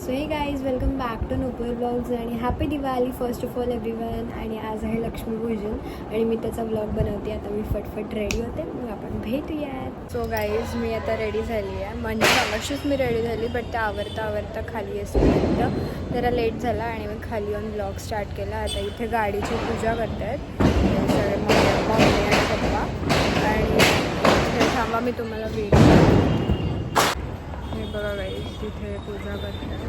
So hey guys welcome back to Nupur blogs आणि happy Diwali first of all everyone. आणि आज आहे लक्ष्मीपूजन आणि मी त्याचा ब्लॉग बनवते. आता मी फटफट रेडी होते, मग आपण भेटूयात. सो गाईज मी आता रेडी झाली आहे, म्हणजे अवश्यच मी रेडी झाली, बट त्या आवरता खाली असेपर्यंत जरा लेट झाला आणि मी खाली येऊन ब्लॉग स्टार्ट केला. आता इथे गाडीची पूजा करत आहेत सगळे मम्मी आणि पप्पा. आणि थांबा मी तुम्हाला व्हिडिओ हे बघा गाईज, तिथे पूजा करतात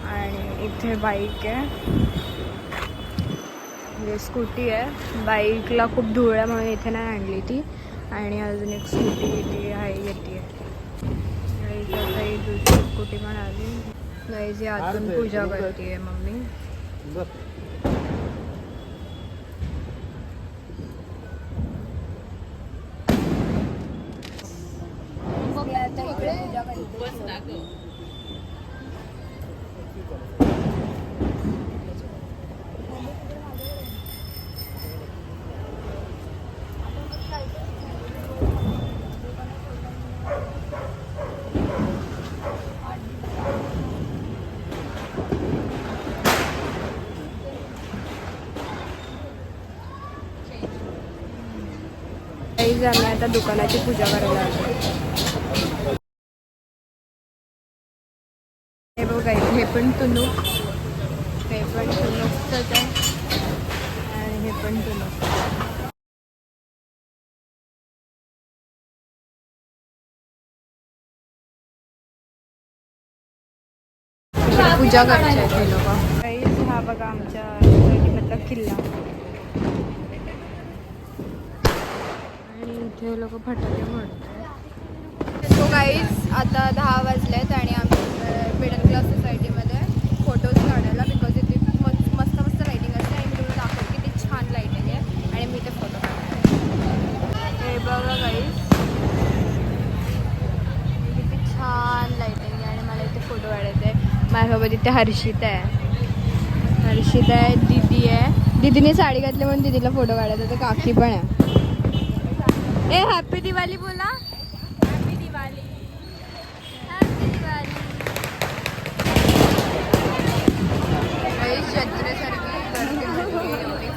आणि इथे बाईक आहे, म्हणजे स्कूटी आहे. बाईकला खूप धूळ आहे म्हणून इथे नाही आणली ती. आणि अजून एक स्कूटी येते येते आता ही दुसरी स्कूटी पण आली. गाईज आतून पूजा करते मम्मी. आम्ही आता दुकानाची पूजा करायला आलो. हे बघा हे पण तुनुक, हे पण तुनुकच आहे आणि हे पण तुनुक. पूजा करायची हे लोक. हा बघा आमच्या मधला किल्ला आणि इथे लोक फटाके फोडतात. सो गाईज आता 10 वाजलेत आणि आम्ही मिडल क्लास सोसायटीमध्ये फोटोज काढायला, बिकॉज इथे मस्त लाईटिंग असते आणि मी तुम्हाला दाखवते किती छान लाईटिंग आहे आणि मी ते फोटो काढणार. हे बघा गाईज किती छान लाईटिंग आहे आणि मला इथे फोटो काढायचे आहे. माझ्यासोबत इथे हर्षिता आहे, दीदी आहे. दीदीने साडी घातली म्हणून दीदीला फोटो काढायचा. तर काकी पण आहे. ए हॅपी दिवाळी बोला. हॅपी दिवाळी.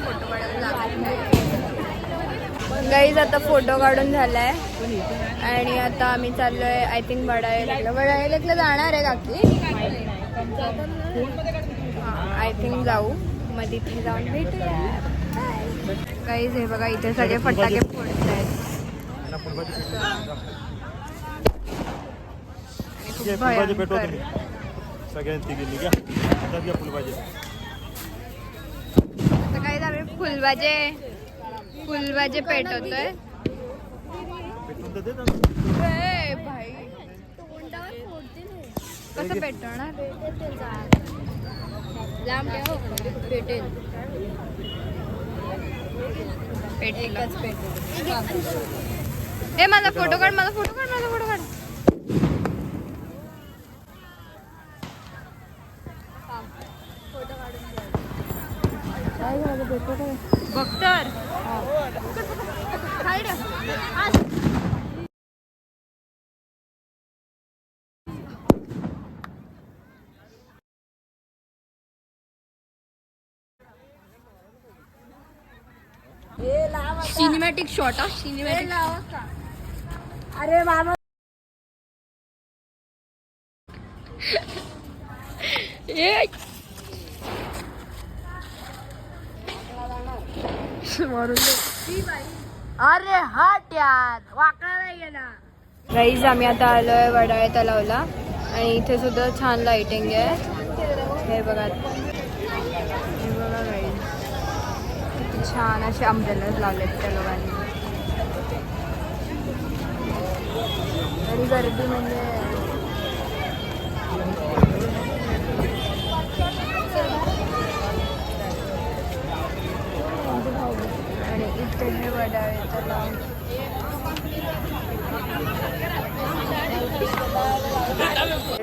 फोटो काढायला गाईज आता फोटो काढून झालाय आणि आता आम्ही चाललोय आय थिंक वडाळ्याला जाणार आहे काकी. आय थिंक जाऊ, मग तिथे जाऊन भेटूया. गाईज हे बघा इथे सगळे फटाके फोडत आहेत. काही आम्ही फुलबाजे पेटवतोय. भाई कसं पेटवणार? लांब पेटेल. ए माझा फोटो काढ. बघतर सिनेमॅटिक शॉट. अरे बाबा अरे हट यार, वाकडा नाही गेला. गाईज आम्ही आता आलोय वडाळे तलावला आणि इथे सुद्धा छान लाइटिंग आहे. हे बघा गाईज किती छान असे अम्ब्रेलाज लावलेत त्या लोकांनी. आणि गर्दी म्हणजे आणि इथे हे वडाळे तलाव.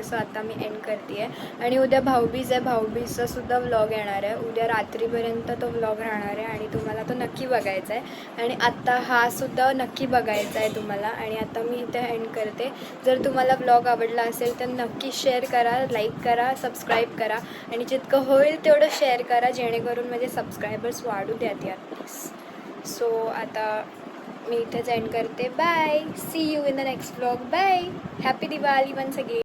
सो आता मी एंड करते आहे. आणि उद्या भाऊबीज आहे, भाऊबीजचा सुद्धा व्लॉग येणार आहे. उद्या रात्रीपर्यंत तो व्लॉग राहणार आहे आणि तुम्हाला तो नक्की बघायचा आहे. आणि आत्ता हा सुद्धा नक्की बघायचा आहे तुम्हाला. आणि आता मी इथे एंड करते. जर तुम्हाला व्लॉग आवडला असेल तर नक्की शेअर करा, लाईक करा, सबस्क्राईब करा आणि जितकं होईल तेवढं शेअर करा, जेणेकरून माझे सबस्क्रायबर्स वाढू द्यात यार प्लीज. सो आता मी इथेच एंड करते. Bye, see you in the next vlog. Bye, happy Diwali once again.